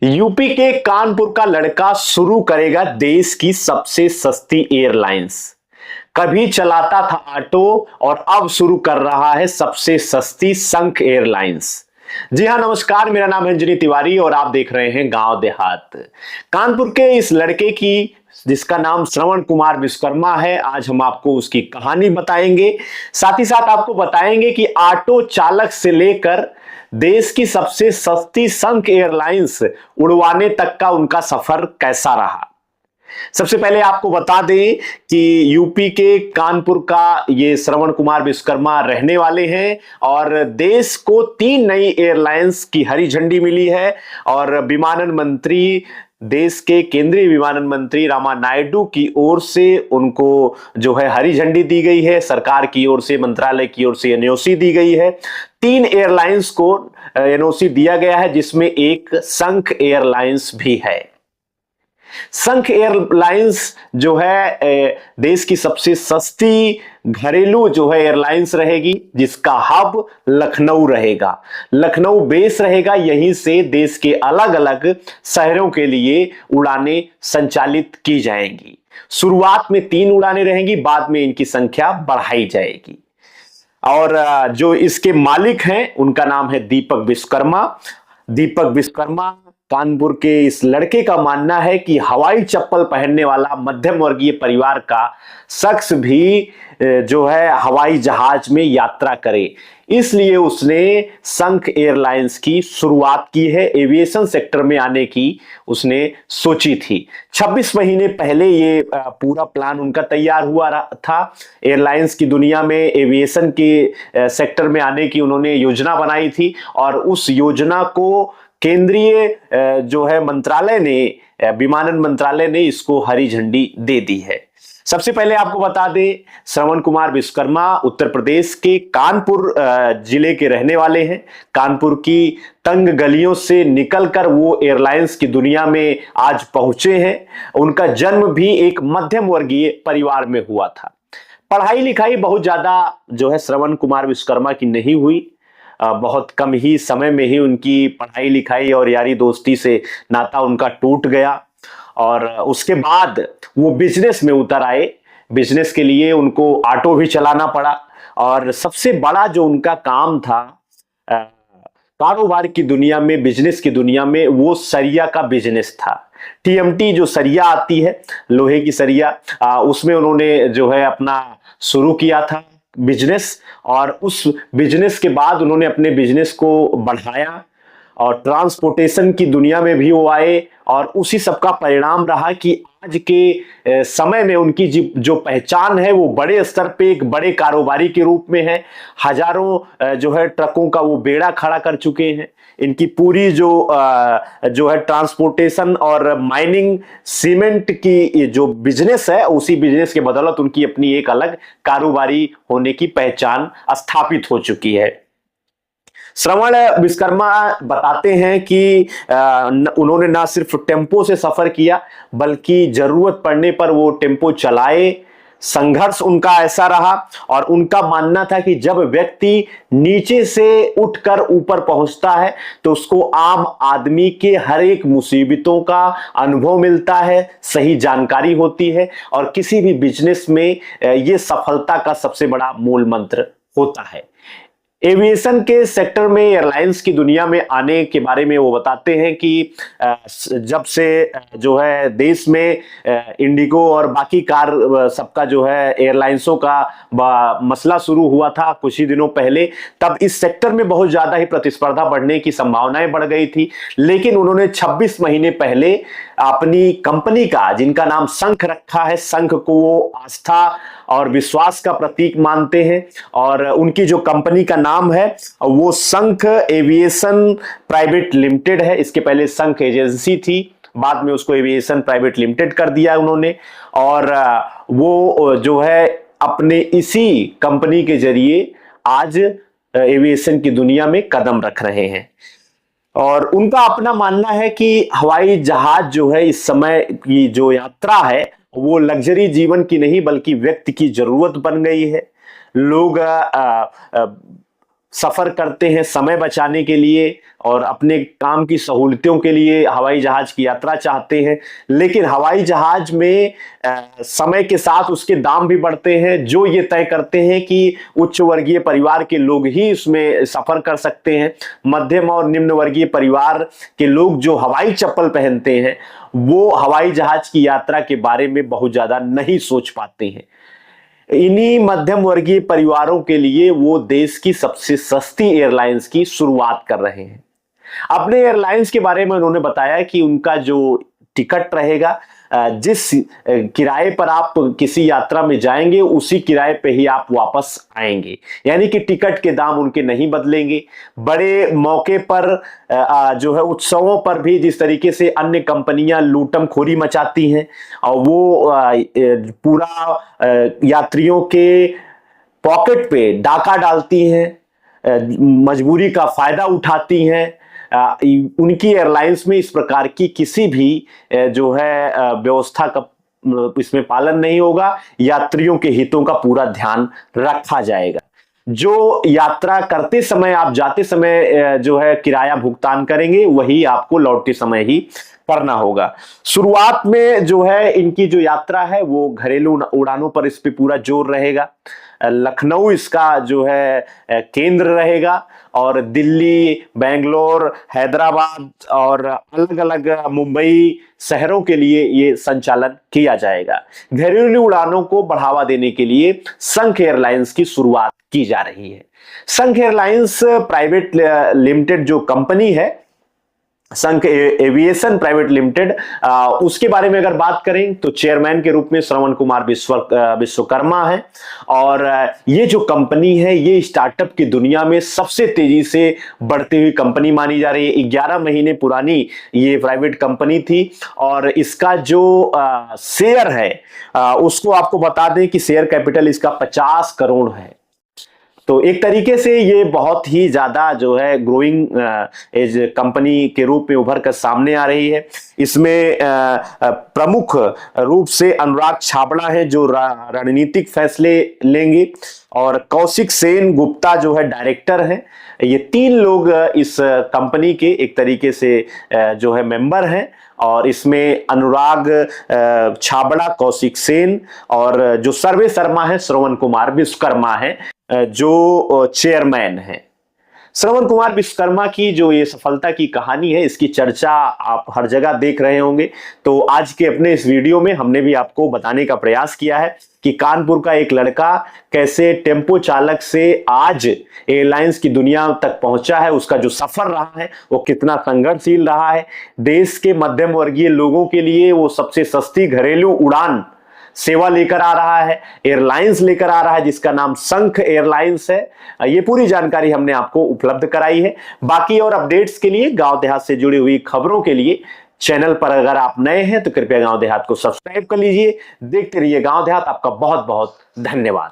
UP के कानपुर का लड़का शुरू करेगा देश की सबसे सस्ती एयरलाइंस। कभी चलाता था ऑटो और अब शुरू कर रहा है सबसे सस्ती शंख एयरलाइंस। जी हां, नमस्कार। मेरा नाम है अंजनी तिवारी और आप देख रहे हैं गांव देहात। कानपुर के इस लड़के की जिसका नाम श्रवण कुमार विश्वकर्मा है, आज हम आपको उसकी कहानी बताएंगे। साथ ही साथ आपको बताएंगे कि ऑटो चालक से लेकर देश की सबसे सस्ती शंख एयरलाइंस उड़वाने तक का उनका सफर कैसा रहा। सबसे पहले आपको बता दें कि यूपी के कानपुर का ये श्रवण कुमार विश्वकर्मा रहने वाले हैं और देश को 3 नई एयरलाइंस की हरी झंडी मिली है। और विमानन मंत्री, देश के केंद्रीय विमानन मंत्री रामा नायडू की ओर से उनको जो है हरी झंडी दी गई है। सरकार की ओर से, मंत्रालय की ओर से एनओसी दी गई है। 3 एयरलाइंस को एनओसी दिया गया है, जिसमें एक शंख एयरलाइंस भी है। शंख एयरलाइंस जो है देश की सबसे सस्ती घरेलू जो है एयरलाइंस रहेगी, जिसका हब लखनऊ रहेगा। लखनऊ बेस रहेगा, यहीं से देश के अलग अलग शहरों के लिए उड़ानें संचालित की जाएंगी। शुरुआत में 3 उड़ानें रहेंगी, बाद में इनकी संख्या बढ़ाई जाएगी। और जो इसके मालिक हैं उनका नाम है दीपक विश्वकर्मा। दीपक विश्वकर्मा, कानपुर के इस लड़के का मानना है कि हवाई चप्पल पहनने वाला मध्यम वर्गीय परिवार का शख्स भी जो है हवाई जहाज में यात्रा करे, इसलिए उसने शंख एयरलाइंस की शुरुआत की है। एविएशन सेक्टर में आने की उसने सोची थी। 26 महीने पहले ये पूरा प्लान उनका तैयार हुआ था। एयरलाइंस की दुनिया में एविएशन के सेक्टर में आने की उन्होंने योजना बनाई थी और उस योजना को केंद्रीय जो है मंत्रालय ने, विमानन मंत्रालय ने इसको हरी झंडी दे दी है। सबसे पहले आपको बता दें, श्रवण कुमार विश्वकर्मा उत्तर प्रदेश के कानपुर जिले के रहने वाले हैं। कानपुर की तंग गलियों से निकलकर वो एयरलाइंस की दुनिया में आज पहुंचे हैं। उनका जन्म भी एक मध्यम वर्गीय परिवार में हुआ था। पढ़ाई लिखाई बहुत ज्यादा जो है श्रवण कुमार विश्वकर्मा की नहीं हुई। बहुत कम ही समय में ही उनकी पढ़ाई लिखाई और यारी दोस्ती से नाता उनका टूट गया और उसके बाद वो बिजनेस में उतर आए। बिजनेस के लिए उनको ऑटो भी चलाना पड़ा और सबसे बड़ा जो उनका काम था कारोबार की दुनिया में, बिजनेस की दुनिया में, वो सरिया का बिजनेस था। टीएमटी जो सरिया आती है, लोहे की सरिया, उसमें उन्होंने जो है अपना शुरू किया था बिजनेस। और उस बिजनेस के बाद उन्होंने अपने बिजनेस को बढ़ाया और ट्रांसपोर्टेशन की दुनिया में भी वो आए और उसी सब का परिणाम रहा कि आज के समय में उनकी जो पहचान है वो बड़े स्तर पे एक बड़े कारोबारी के रूप में है। हजारों जो है ट्रकों का वो बेड़ा खड़ा कर चुके हैं। इनकी पूरी जो है ट्रांसपोर्टेशन और माइनिंग, सीमेंट की जो बिजनेस है, उसी बिजनेस के बदौलत उनकी अपनी एक अलग कारोबारी होने की पहचान स्थापित हो चुकी है। श्रवण विश्वकर्मा बताते हैं कि उन्होंने ना सिर्फ टेम्पो से सफर किया, बल्कि जरूरत पड़ने पर वो टेम्पो चलाए। संघर्ष उनका ऐसा रहा और उनका मानना था कि जब व्यक्ति नीचे से उठकर ऊपर पहुंचता है तो उसको आम आदमी के हर एक मुसीबतों का अनुभव मिलता है, सही जानकारी होती है और किसी भी बिजनेस में ये सफलता का सबसे बड़ा मूल मंत्र होता है। एविएशन के सेक्टर में, एयरलाइंस की दुनिया में आने के बारे में वो बताते हैं कि जब से जो है देश में इंडिगो और बाकी कार सबका जो है एयरलाइंसों का मसला शुरू हुआ था कुछ ही दिनों पहले, तब इस सेक्टर में बहुत ज्यादा ही प्रतिस्पर्धा बढ़ने की संभावनाएं बढ़ गई थी। लेकिन उन्होंने 26 महीने पहले अपनी कंपनी का, जिनका नाम शंख रखा है, शंख को वो आस्था और विश्वास का प्रतीक मानते हैं और उनकी जो कंपनी का नाम है वो शंख एविएशन प्राइवेट लिमिटेड है। इसके पहले शंख एजेंसी थी, बाद में उसको एविएशन प्राइवेट लिमिटेड कर दिया उन्होंने। और वो जो है अपने इसी कंपनी के जरिए आज एविएशन की दुनिया में कदम रख रहे हैं। और उनका अपना मानना है कि हवाई जहाज जो है इस समय की जो यात्रा है वो लग्जरी जीवन की नहीं बल्कि व्यक्ति की जरूरत बन गई है। लोग सफर करते हैं समय बचाने के लिए और अपने काम की सहूलियतों के लिए हवाई जहाज की यात्रा चाहते हैं, लेकिन हवाई जहाज में समय के साथ उसके दाम भी बढ़ते हैं, जो ये तय करते हैं कि उच्च वर्गीय परिवार के लोग ही इसमें सफर कर सकते हैं। मध्यम और निम्न वर्गीय परिवार के लोग जो हवाई चप्पल पहनते हैं वो हवाई जहाज की यात्रा के बारे में बहुत ज्यादा नहीं सोच पाते हैं। इन्हीं मध्यम वर्गीय परिवारों के लिए वो देश की सबसे सस्ती एयरलाइंस की शुरुआत कर रहे हैं। अपने एयरलाइंस के बारे में उन्होंने बताया कि उनका जो टिकट रहेगा, जिस किराए पर आप किसी यात्रा में जाएंगे उसी किराए पे ही आप वापस आएंगे, यानी कि टिकट के दाम उनके नहीं बदलेंगे। बड़े मौके पर जो है उत्सवों पर भी जिस तरीके से अन्य कंपनियां लूटम खोरी मचाती हैं और वो पूरा यात्रियों के पॉकेट पे डाका डालती हैं, मजबूरी का फायदा उठाती हैं, उनकी एयरलाइंस में इस प्रकार की किसी भी जो है व्यवस्था का इसमें पालन नहीं होगा। यात्रियों के हितों का पूरा ध्यान रखा जाएगा। जो यात्रा करते समय आप जाते समय जो है किराया भुगतान करेंगे वही आपको लौटते समय ही करना होगा। शुरुआत में जो है इनकी जो यात्रा है वो घरेलू उड़ानों पर इस पे पूरा जोर रहेगा। लखनऊ इसका जो है केंद्र रहेगा और दिल्ली, बेंगलोर, हैदराबाद और अलग अलग मुंबई शहरों के लिए ये संचालन किया जाएगा। घरेलू उड़ानों को बढ़ावा देने के लिए संघ एयरलाइंस की शुरुआत की जा रही है। संघ एयरलाइंस प्राइवेट लिमिटेड जो कंपनी है, संघ एविएशन प्राइवेट लिमिटेड, उसके बारे में अगर बात करें तो चेयरमैन के रूप में श्रवण कुमार विश्वकर्मा है। और ये जो कंपनी है ये स्टार्टअप की दुनिया में सबसे तेजी से बढ़ती हुई कंपनी मानी जा रही है। 11 महीने पुरानी ये प्राइवेट कंपनी थी और इसका जो शेयर है उसको आपको बता दें कि शेयर कैपिटल इसका 50 करोड़ है। तो एक तरीके से ये बहुत ही ज्यादा जो है ग्रोइंग एज कंपनी के रूप में उभर कर सामने आ रही है। इसमें प्रमुख रूप से अनुराग छाबड़ा है जो रणनीतिक फैसले लेंगे और कौशिक सेन गुप्ता जो है डायरेक्टर हैं। ये 3 लोग इस कंपनी के एक तरीके से जो है मेंबर हैं और इसमें अनुराग छाबड़ा, कौशिक सेन और जो सर्वे शर्मा है श्रवण कुमार विश्वकर्मा है जो चेयरमैन है। श्रवण कुमार विश्वकर्मा की जो ये सफलता की कहानी है इसकी चर्चा आप हर जगह देख रहे होंगे। तो आज के अपने इस वीडियो में हमने भी आपको बताने का प्रयास किया है कि कानपुर का एक लड़का कैसे टेम्पो चालक से आज एयरलाइंस की दुनिया तक पहुंचा है, उसका जो सफर रहा है वो कितना संघर्षशील रहा है। देश के मध्यम वर्गीय लोगों के लिए वो सबसे सस्ती घरेलू उड़ान सेवा लेकर आ रहा है, एयरलाइंस लेकर आ रहा है जिसका नाम संघ एयरलाइंस है। ये पूरी जानकारी हमने आपको उपलब्ध कराई है। बाकी और अपडेट्स के लिए, गांव देहात से जुड़ी हुई खबरों के लिए चैनल पर अगर आप नए हैं तो कृपया गांव देहात को सब्सक्राइब कर लीजिए। देखते रहिए गांव देहात। आपका बहुत बहुत धन्यवाद।